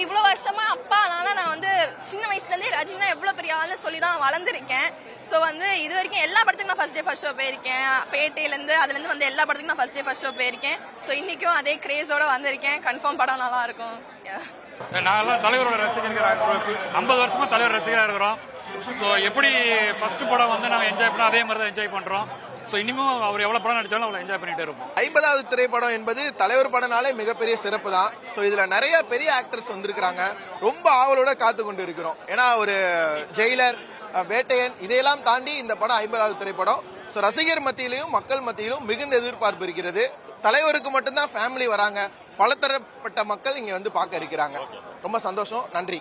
இவ்வளவு வருஷமா அப்பா அதனால நான் வந்து சின்ன வயசுல இருந்தே ரஜினா எவ்வளவு பெரிய ஆளு சொல்லி தான் வளர்ந்துருக்கேன். சோ வந்து இது வரைக்கும் எல்லா படத்துக்கும் நான் ஃபர்ஸ்ட் டே ஃபர்ஸ்ட் ஷோ போயிருக்கேன். பேட்டையில இருந்து அதுல இருந்து வந்து எல்லா படத்துக்கும் நான் ஃபர்ஸ்ட் டே ஃபர்ஸ்ட் ஷோ போயிருக்கேன். சோ இன்னைக்கும் அதே கிரேஸோட வந்திருக்கேன். கன்ஃபார்ம் படம் நல்லா இருக்கும். நாங்கெல்லாம் தலைவரோட ரசிகர்கள் 50 வருஷமா தலைவர் ரசிகராக இருக்கிறோம். ஸோ எப்படி ஃபர்ஸ்ட் படம் வந்து நாங்கள் என்ஜாய் பண்ணோம் அதே மாதிரி தான் என்ஜாய் பண்றோம். ஸோ இனிமும் அவர் எவ்வளவு படம் நடிச்சாலும் அவ்வளோ என்ஜாய் பண்ணிட்டே இருப்போம். 50வது திரைப்படம் என்பது தலைவர் படம்னாலே மிகப்பெரிய சிறப்பு தான். ஸோ இதுல நிறைய பெரிய ஆக்டர்ஸ் வந்திருக்கிறாங்க. ரொம்ப ஆவலோட காத்து கொண்டு இருக்கிறோம். ஏன்னா ஒரு ஜெயிலர், வேட்டையன் இதையெல்லாம் தாண்டி இந்த படம் 50வது திரைப்படம். ஸோ ரசிகர் மத்தியிலும் மக்கள் மத்தியிலும் மிகுந்த எதிர்பார்ப்பு இருக்கிறது. தலைவருக்கு மட்டும்தான் ஃபேமிலி வராங்க. பலதரப்பட்ட மக்கள் இங்க வந்து பார்க்க இருக்கிறாங்க. ரொம்ப சந்தோஷம். நன்றி.